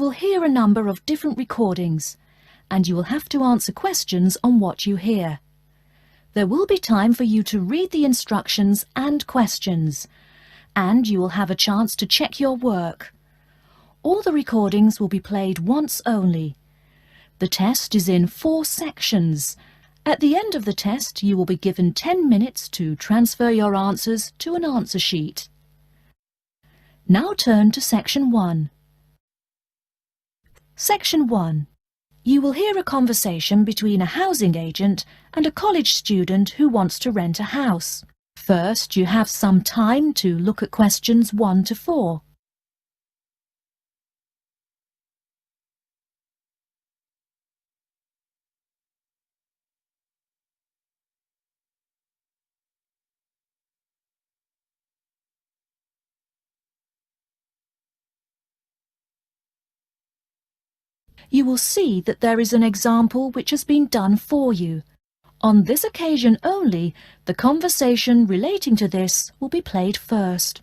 will hear a number of different recordings, and you will have to answer questions on what you hear. There will be time for you to read the instructions and questions, and you will have a chance to check your work. All the recordings will be played once only. The test is in 4 sections. At the end of the test, you will be given 10 minutes to transfer your answers to an answer sheet. Now turn to Section 1. Section 1. You will hear a conversation between a housing agent and a college student who wants to rent a house. First, you have some time to look at questions 1 to 4. You will see that there is an example which has been done for you. On this occasion only, the conversation relating to this will be played first.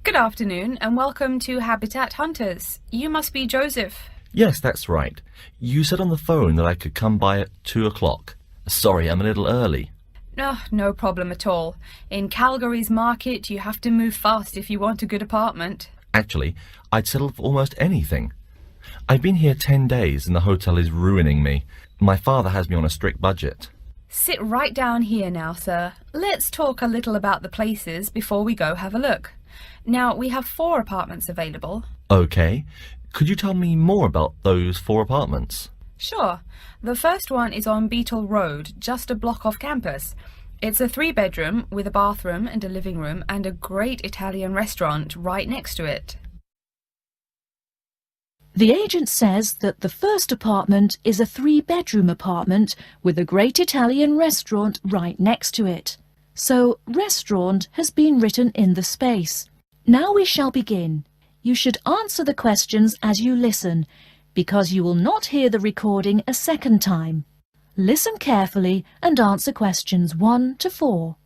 Good afternoon and welcome to Habitat Hunters. You must be Joseph. Yes, that's right. You said on the phone that I could come by at 2 o'clock. Sorry, I'm a little early. No problem at all. In Calgary's market, you have to move fast if you want a good apartment. Actually, I'd settle for almost anything. I've been here 10 days and the hotel is ruining me. My father has me on a strict budget. Sit right down here now, sir. Let's talk a little about the places before we go have a look. Now, we have 4 apartments available. Okay. Could you tell me more about those 4 apartments? Sure. The first one is on Beetle Road, just a block off campus. It's a 3-bedroom with a bathroom and a living room and a great Italian restaurant right next to it. The agent says that the first apartment is a 3-bedroom apartment with a great Italian restaurant right next to it. So, restaurant has been written in the space. Now we shall begin. You should answer the questions as you listen, because you will not hear the recording a second time. Listen carefully and answer questions 1 to 4.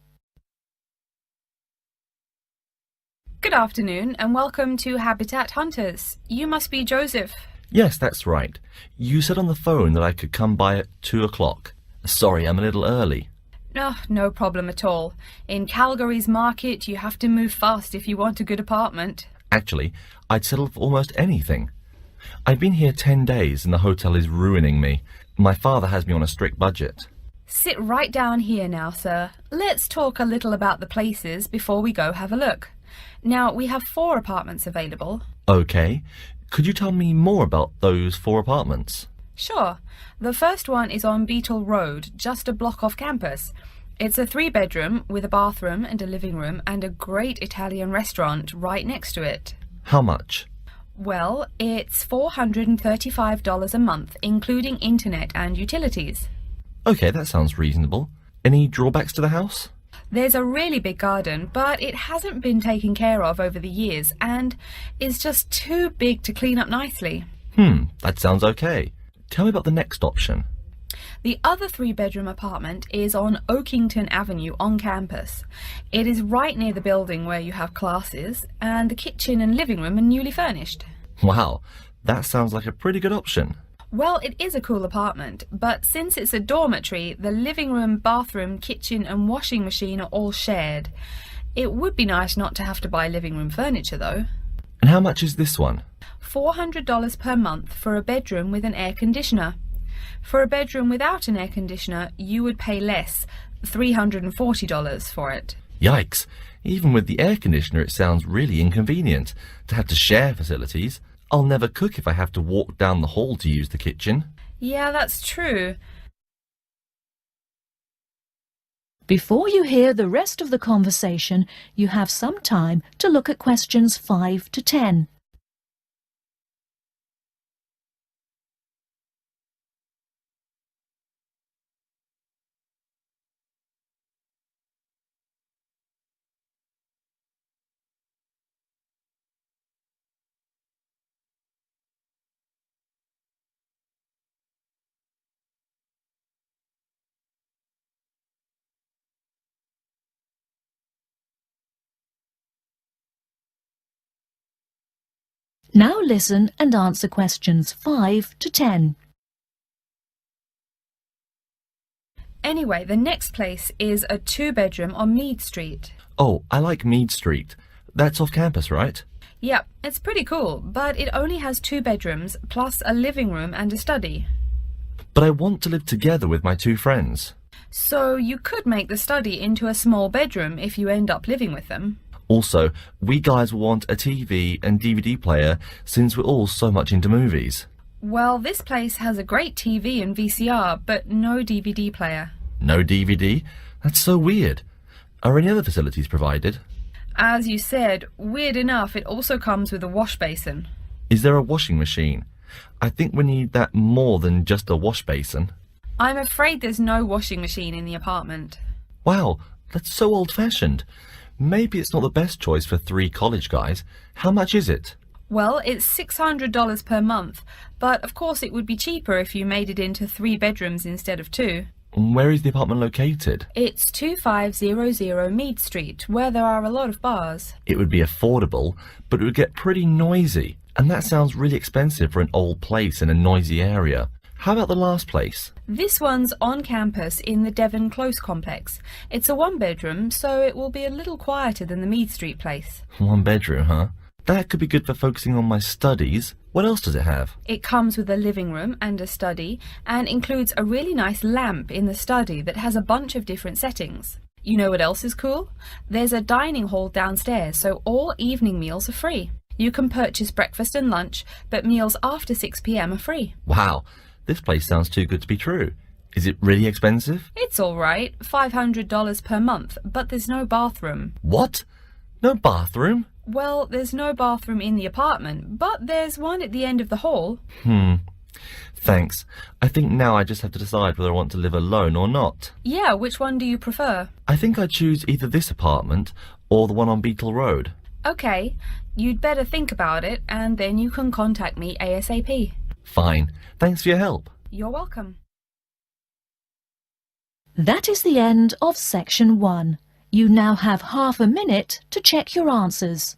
Good afternoon and welcome to Habitat Hunters. You must be Joseph. Yes, that's right. You said on the phone that I could come by at 2 o'clock. Sorry, I'm a little early. No problem at all. In Calgary's market, you have to move fast if you want a good apartment. Actually, I'd settle for almost anything. I've been here 10 days and the hotel is ruining me. My father has me on a strict budget. Sit right down here now, sir. Let's talk a little about the places before we go have a look. Now, we have 4 apartments available. Okay. Could you tell me more about those 4 apartments? Sure. The first one is on Beetle Road, just a block off campus. It's a 3-bedroom with a bathroom and a living room and a great Italian restaurant right next to it. How much? Well, it's $435 a month, including internet and utilities. Okay, that sounds reasonable. Any drawbacks to the house? There's a really big garden, but it hasn't been taken care of over the years and is just too big to clean up nicely. That sounds okay. Tell me about the next option. The other 3-bedroom apartment is on Oakington Avenue on campus. It is right near the building where you have classes, and the kitchen and living room are newly furnished. Wow, that sounds like a pretty good option. Well, it is a cool apartment, but since it's a dormitory, the living room, bathroom, kitchen and washing machine are all shared. It would be nice not to have to buy living room furniture, though. And how much is this one? $400 per month for a bedroom with an air conditioner. For a bedroom without an air conditioner, you would pay less, $340 for it. Yikes! Even with the air conditioner, it sounds really inconvenient to have to share facilities. I'll never cook if I have to walk down the hall to use the kitchen. Yeah, that's true. Before you hear the rest of the conversation, you have some time to look at questions 5 to 10. Now listen and answer questions 5 to 10. Anyway, the next place is a 2-bedroom on Mead Street. Oh, I like Mead Street. That's off campus, right? Yep, it's pretty cool, but it only has 2 bedrooms plus a living room and a study. But I want to live together with my 2 friends. So you could make the study into a small bedroom if you end up living with them. Also, we guys will want a TV and DVD player since we're all so much into movies. Well, this place has a great TV and VCR, but no DVD player. No DVD? That's so weird. Are any other facilities provided? As you said, weird enough, it also comes with a wash basin. Is there a washing machine? I think we need that more than just a wash basin. I'm afraid there's no washing machine in the apartment. Wow, that's so old-fashioned. Maybe it's not the best choice for 3 college guys. How much is it? Well, it's $600 per month, but of course it would be cheaper if you made it into 3 bedrooms instead of 2. Where is the apartment located? It's 2500 Mead Street, where there are a lot of bars. It would be affordable, but it would get pretty noisy. And that sounds really expensive for an old place in a noisy area. How about the last place? This one's on campus in the Devon Close complex. It's a 1-bedroom, so it will be a little quieter than the Mead Street place. 1 bedroom, huh? That could be good for focusing on my studies. What else does it have? It comes with a living room and a study, and includes a really nice lamp in the study that has a bunch of different settings. You know what else is cool? There's a dining hall downstairs, so all evening meals are free. You can purchase breakfast and lunch, but meals after 6 p.m. are free. Wow, this place sounds too good to be true. Is it really expensive? It's all right, $500 per month, but there's no bathroom. What? No bathroom? Well, there's no bathroom in the apartment, but there's one at the end of the hall. Thanks. I think now I just have to decide whether I want to live alone or not. Yeah, which one do you prefer? I think I'd choose either this apartment or the one on Beetle Road. Okay, you'd better think about it, and then you can contact me ASAP. Fine. Thanks for your help. You're welcome. That is the end of section 1. You now have half a minute to check your answers.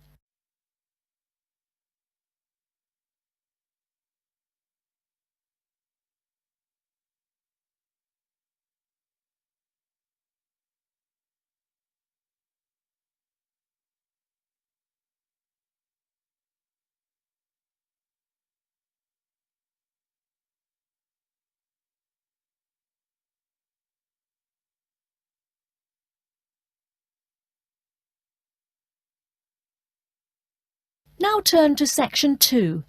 Now turn to section 2.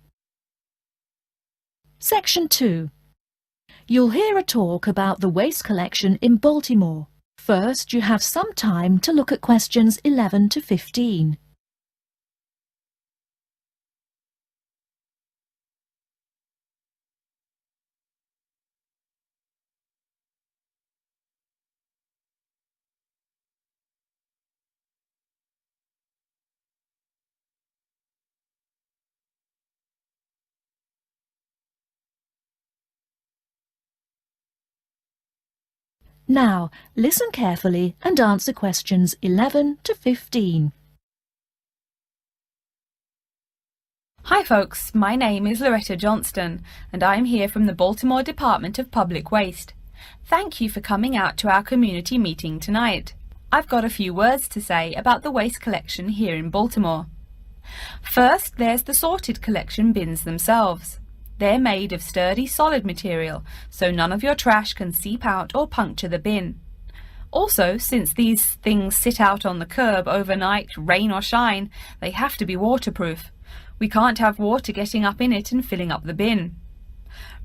Section 2. You'll hear a talk about the waste collection in Baltimore. First, you have some time to look at questions 11 to 15. Now, listen carefully and answer questions 11 to 15. Hi folks, my name is Loretta Johnston, and I'm here from the Baltimore Department of Public Waste. Thank you for coming out to our community meeting tonight. I've got a few words to say about the waste collection here in Baltimore. First, there's the sorted collection bins themselves. They're made of sturdy, solid material, so none of your trash can seep out or puncture the bin. Also, since these things sit out on the curb overnight, rain or shine, they have to be waterproof. We can't have water getting up in it and filling up the bin.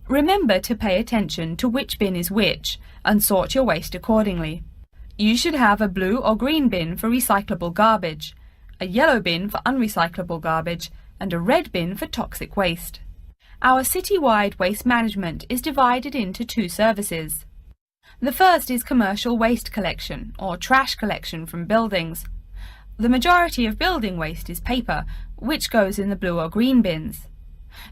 Remember to pay attention to which bin is which and sort your waste accordingly. You should have a blue or green bin for recyclable garbage, a yellow bin for unrecyclable garbage, and a red bin for toxic waste. Our citywide waste management is divided into 2 services. The first is commercial waste collection, or trash collection from buildings. The majority of building waste is paper, which goes in the blue or green bins.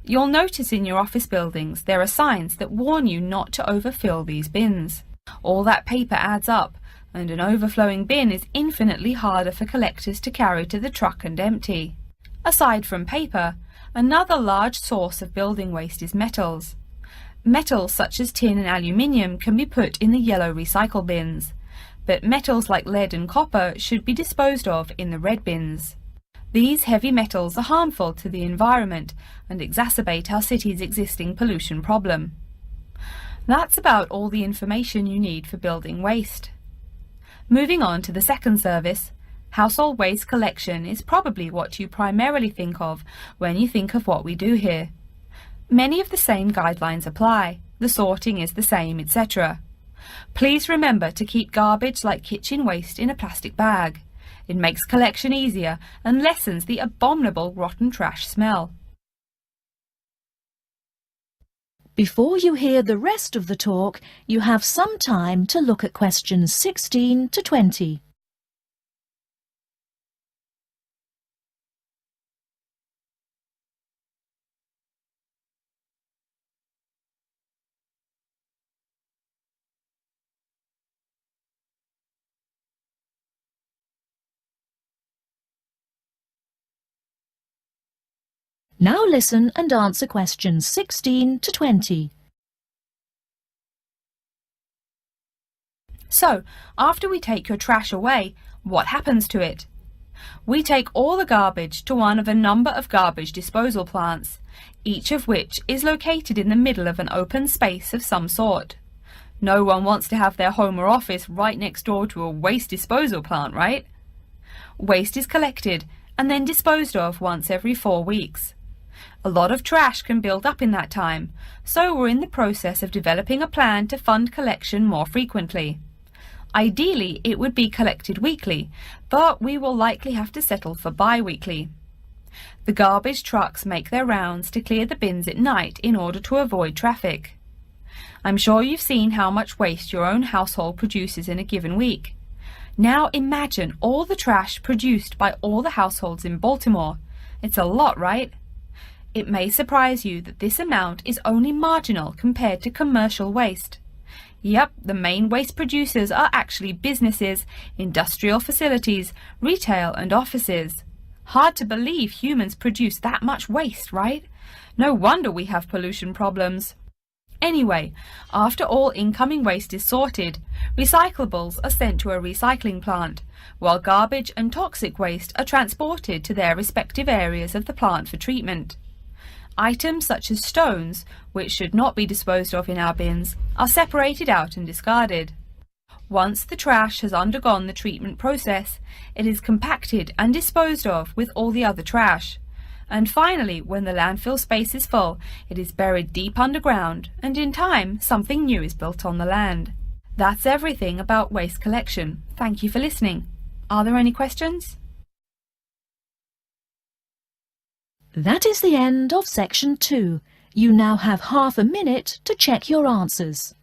You'll notice in your office buildings there are signs that warn you not to overfill these bins. All that paper adds up, and an overflowing bin is infinitely harder for collectors to carry to the truck and empty. Aside from paper, Another large source of building waste is metals. Metals such as tin and aluminium can be put in the yellow recycle bins, but metals like lead and copper should be disposed of in the red bins. These heavy metals are harmful to the environment and exacerbate our city's existing pollution problem. That's about all the information you need for building waste. Moving on to the second service, household waste collection is probably what you primarily think of when you think of what we do here. Many of the same guidelines apply, the sorting is the same, etc. Please remember to keep garbage like kitchen waste in a plastic bag. It makes collection easier and lessens the abominable rotten trash smell. Before you hear the rest of the talk, you have some time to look at questions 16 to 20. Now listen and answer questions 16 to 20. So, after we take your trash away, what happens to it? We take all the garbage to one of a number of garbage disposal plants, each of which is located in the middle of an open space of some sort. No one wants to have their home or office right next door to a waste disposal plant, right? Waste is collected and then disposed of once every 4 weeks. A lot of trash can build up in that time, so we're in the process of developing a plan to fund collection more frequently. Ideally, it would be collected weekly, but we will likely have to settle for bi-weekly. The garbage trucks make their rounds to clear the bins at night in order to avoid traffic. I'm sure you've seen how much waste your own household produces in a given week. Now imagine all the trash produced by all the households in Baltimore. It's a lot, right? It may surprise you that this amount is only marginal compared to commercial waste. Yep, the main waste producers are actually businesses, industrial facilities, retail and offices. Hard to believe humans produce that much waste, right? No wonder we have pollution problems. Anyway, after all incoming waste is sorted, recyclables are sent to a recycling plant, while garbage and toxic waste are transported to their respective areas of the plant for treatment. Items such as stones, which should not be disposed of in our bins, are separated out and discarded. Once the trash has undergone the treatment process, it is compacted and disposed of with all the other trash. And finally, when the landfill space is full, it is buried deep underground, and in time, something new is built on the land. That's everything about waste collection. Thank you for listening. Are there any questions? That is the end of section 2. You now have half a minute to check your answers.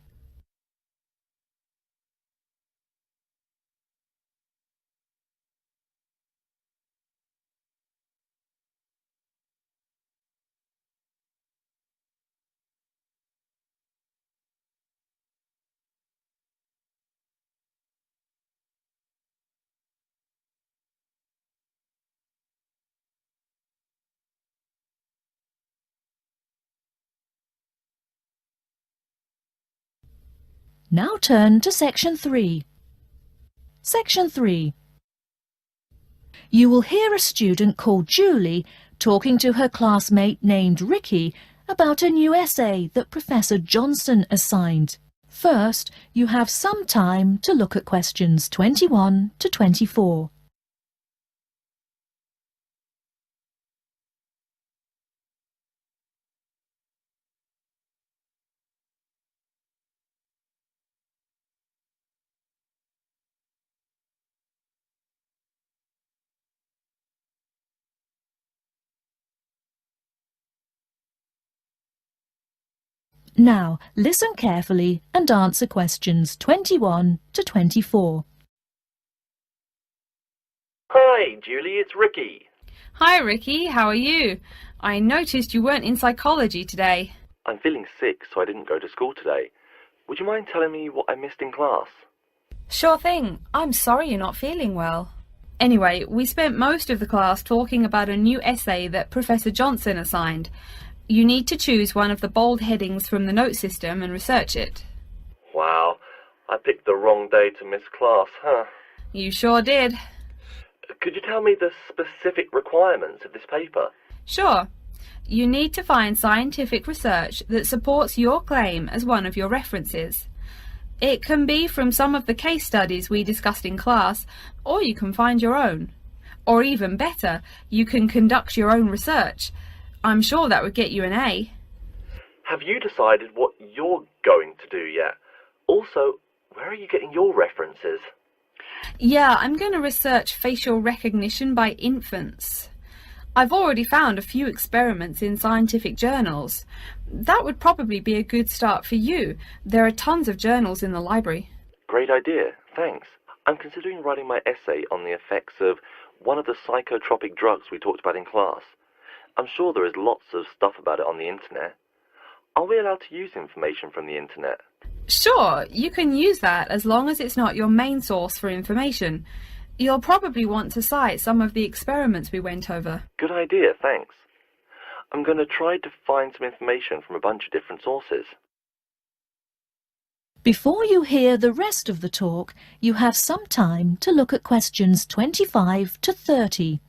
Now turn to section 3. Section 3. You will hear a student called Julie talking to her classmate named Ricky about a new essay that Professor Johnston assigned. First, you have some time to look at questions 21 to 24. Now, listen carefully and answer questions 21 to 24. Hi, Julie, it's Ricky. Hi Ricky, how are you? I noticed you weren't in psychology today. I'm feeling sick, so I didn't go to school today. Would you mind telling me what I missed in class? Sure thing. I'm sorry you're not feeling well. Anyway, we spent most of the class talking about a new essay that Professor Johnson assigned. You need to choose one of the bold headings from the note system and research it. Wow, I picked the wrong day to miss class, huh? You sure did. Could you tell me the specific requirements of this paper? Sure. You need to find scientific research that supports your claim as one of your references. It can be from some of the case studies we discussed in class, or you can find your own. Or even better, you can conduct your own research. I'm sure that would get you an A. Have you decided what you're going to do yet? Also, where are you getting your references? Yeah, I'm going to research facial recognition by infants. I've already found a few experiments in scientific journals. That would probably be a good start for you. There are tons of journals in the library. Great idea, thanks. I'm considering writing my essay on the effects of one of the psychotropic drugs we talked about in class. I'm sure there is lots of stuff about it on the internet. Are we allowed to use information from the internet? Sure, you can use that as long as it's not your main source for information. You'll probably want to cite some of the experiments we went over. Good idea, thanks. I'm going to try to find some information from a bunch of different sources. Before you hear the rest of the talk, you have some time to look at questions 25 to 30.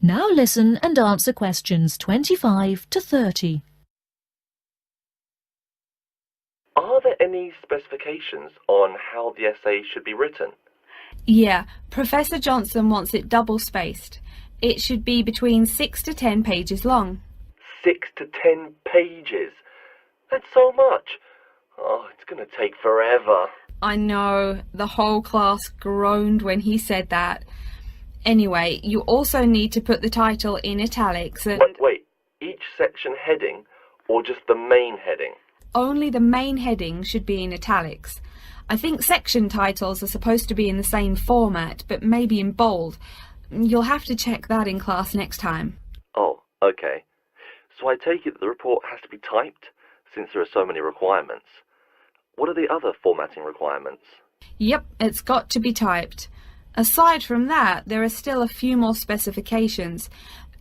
Now listen and answer questions 25 to 30. Are there any specifications on how the essay should be written? Yeah, Professor Johnson wants it double-spaced. It should be between 6 to 10 pages long. 6 to 10 pages? That's so much. Oh, it's going to take forever. I know, the whole class groaned when he said that. Anyway, you also need to put the title in italics and... Wait, each section heading or just the main heading? Only the main heading should be in italics. I think section titles are supposed to be in the same format, but maybe in bold. You'll have to check that in class next time. Oh, okay. So I take it that the report has to be typed, since there are so many requirements. What are the other formatting requirements? Yep, it's got to be typed. Aside from that, there are still a few more specifications.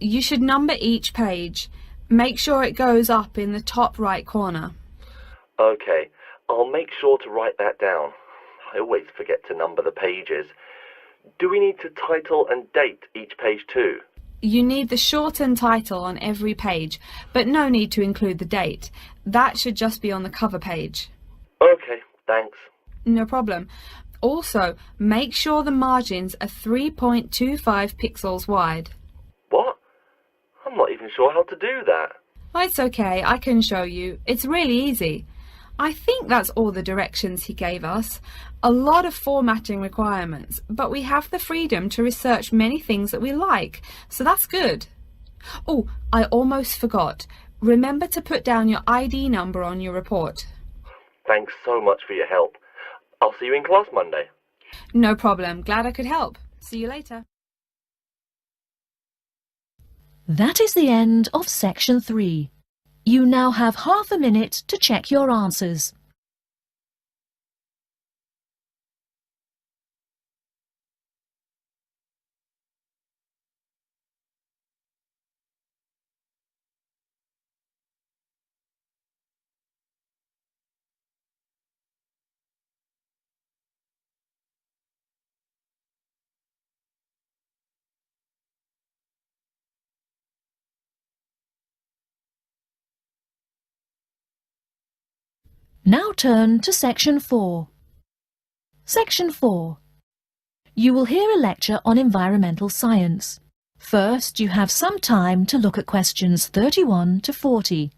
You should number each page. Make sure it goes up in the top right corner. Okay, I'll make sure to write that down. I always forget to number the pages. Do we need to title and date each page too? You need the shortened title on every page, but no need to include the date. That should just be on the cover page. Okay, thanks. No problem. Also, make sure the margins are 3.25 pixels wide. What? I'm not even sure how to do that. Oh, it's okay, I can show you. It's really easy. I think that's all the directions he gave us. A lot of formatting requirements, but we have the freedom to research many things that we like, so that's good. Oh, I almost forgot. Remember to put down your ID number on your report. Thanks so much for your help. I'll see you in class Monday. No problem. Glad I could help. See you later. That is the end of section 3. You now have half a minute to check your answers. Now turn to section 4. Section 4. You will hear a lecture on environmental science. First, you have some time to look at questions 31 to 40.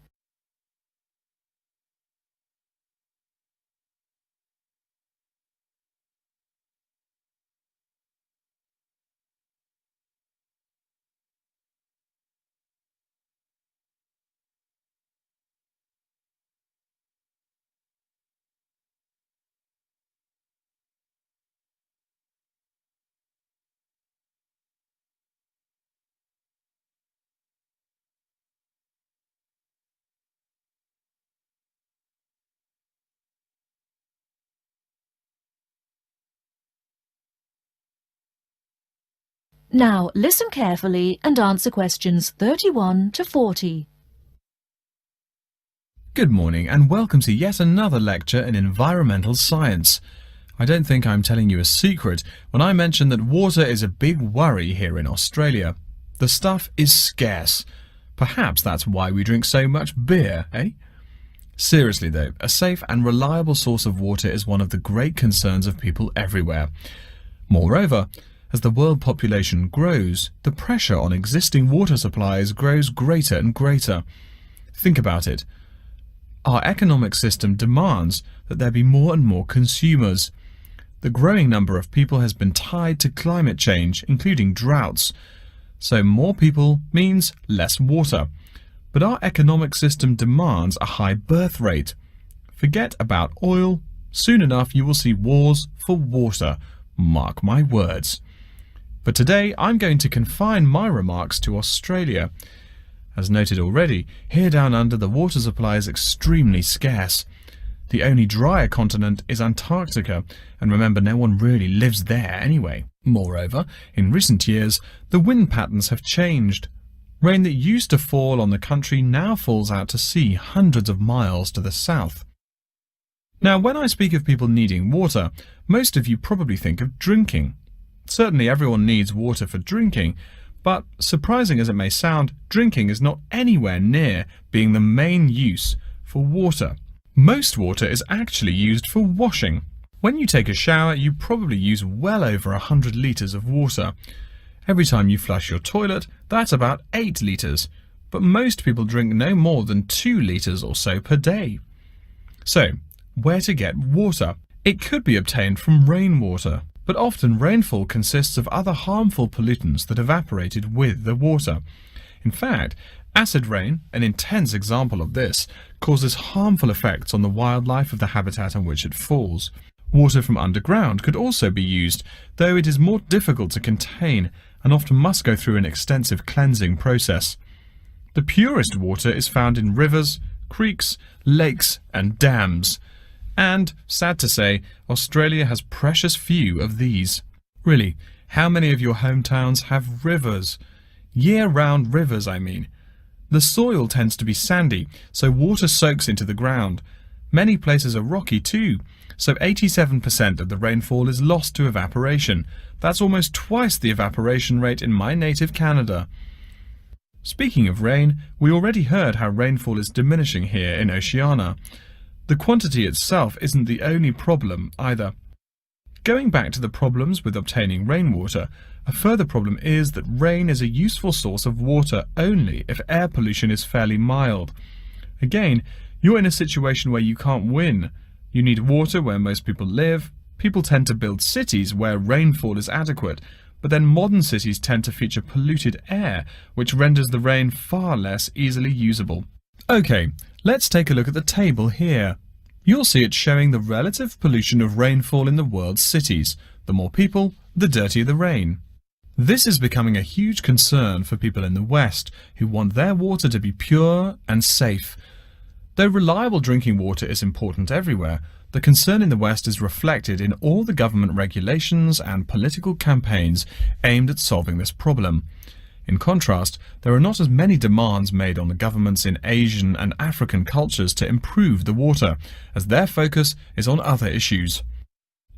Now listen carefully and answer questions 31 to 40. Good morning and welcome to yet another lecture in environmental science. I don't think I'm telling you a secret when I mention that water is a big worry here in Australia. The stuff is scarce. Perhaps that's why we drink so much beer, eh? Seriously though, a safe and reliable source of water is one of the great concerns of people everywhere. Moreover, as the world population grows, the pressure on existing water supplies grows greater and greater. Think about it. Our economic system demands that there be more and more consumers. The growing number of people has been tied to climate change, including droughts. So more people means less water. But our economic system demands a high birth rate. Forget about oil. Soon enough you will see wars for water. Mark my words. But today I'm going to confine my remarks to Australia. As noted already, here down under the water supply is extremely scarce. The only drier continent is Antarctica, and remember, no one really lives there anyway. Moreover, in recent years, the wind patterns have changed. Rain that used to fall on the country now falls out to sea hundreds of miles to the south. Now, when I speak of people needing water, most of you probably think of drinking. Certainly everyone needs water for drinking, but surprising as it may sound, drinking is not anywhere near being the main use for water. Most water is actually used for washing. When you take a shower, you probably use well over 100 litres of water. Every time you flush your toilet, that's about 8 litres, but most people drink no more than 2 litres or so per day. So, where to get water? It could be obtained from rainwater, but often rainfall consists of other harmful pollutants that evaporated with the water. In fact, acid rain, an intense example of this, causes harmful effects on the wildlife of the habitat on which it falls. Water from underground could also be used, though it is more difficult to contain and often must go through an extensive cleansing process. The purest water is found in rivers, creeks, lakes and dams. And, sad to say, Australia has precious few of these. Really, how many of your hometowns have rivers? Year-round rivers, I mean. The soil tends to be sandy, so water soaks into the ground. Many places are rocky too, so 87% of the rainfall is lost to evaporation. That's almost twice the evaporation rate in my native Canada. Speaking of rain, we already heard how rainfall is diminishing here in Oceania. The quantity itself isn't the only problem either. Going back to the problems with obtaining rainwater, a further problem is that rain is a useful source of water only if air pollution is fairly mild. Again, you're in a situation where you can't win. You need water where most people live. People tend to build cities where rainfall is adequate, but then modern cities tend to feature polluted air, which renders the rain far less easily usable. Okay, let's take a look at the table here. You'll see it showing the relative pollution of rainfall in the world's cities. The more people, the dirtier the rain. This is becoming a huge concern for people in the West who want their water to be pure and safe. Though reliable drinking water is important everywhere, the concern in the West is reflected in all the government regulations and political campaigns aimed at solving this problem. In contrast, there are not as many demands made on the governments in Asian and African cultures to improve the water, as their focus is on other issues.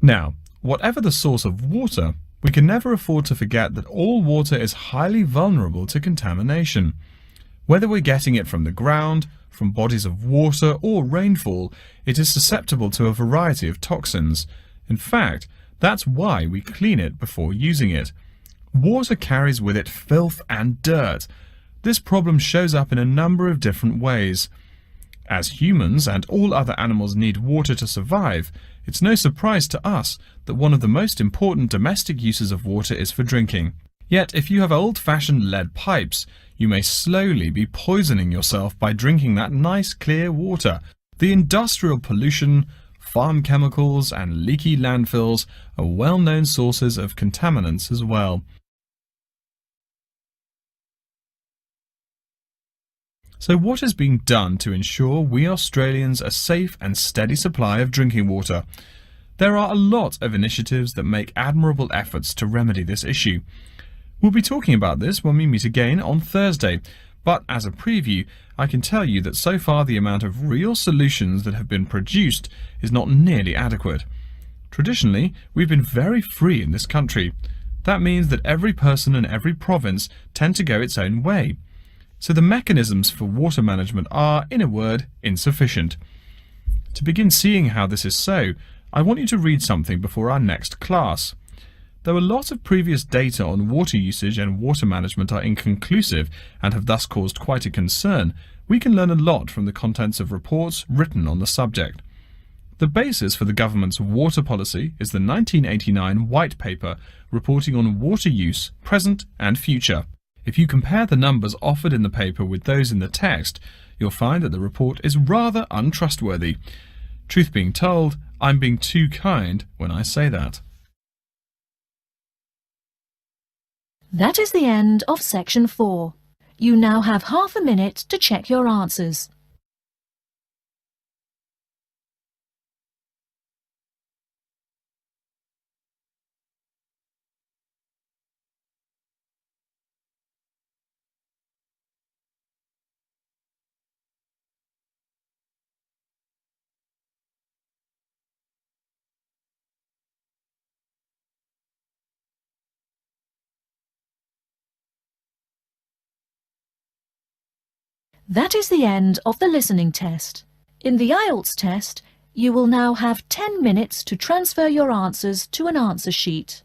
Now, whatever the source of water, we can never afford to forget that all water is highly vulnerable to contamination. Whether we're getting it from the ground, from bodies of water or rainfall, it is susceptible to a variety of toxins. In fact, that's why we clean it before using it. Water carries with it filth and dirt. This problem shows up in a number of different ways. As humans and all other animals need water to survive, it's no surprise to us that one of the most important domestic uses of water is for drinking. Yet, if you have old-fashioned lead pipes, you may slowly be poisoning yourself by drinking that nice clear water. The industrial pollution, farm chemicals and leaky landfills are well-known sources of contaminants as well. So what is being done to ensure we Australians a safe and steady supply of drinking water? There are a lot of initiatives that make admirable efforts to remedy this issue. We'll be talking about this when we meet again on Thursday, but as a preview, I can tell you that so far the amount of real solutions that have been produced is not nearly adequate. Traditionally, we've been very free in this country. That means that every person and every province tend to go its own way. So the mechanisms for water management are, in a word, insufficient. To begin seeing how this is so, I want you to read something before our next class. Though a lot of previous data on water usage and water management are inconclusive and have thus caused quite a concern, we can learn a lot from the contents of reports written on the subject. The basis for the government's water policy is the 1989 White Paper reporting on water use, present and future. If you compare the numbers offered in the paper with those in the text, you'll find that the report is rather untrustworthy. Truth being told, I'm being too kind when I say that. That is the end of section 4. You now have half a minute to check your answers. That is the end of the listening test. In the IELTS test, you will now have 10 minutes to transfer your answers to an answer sheet.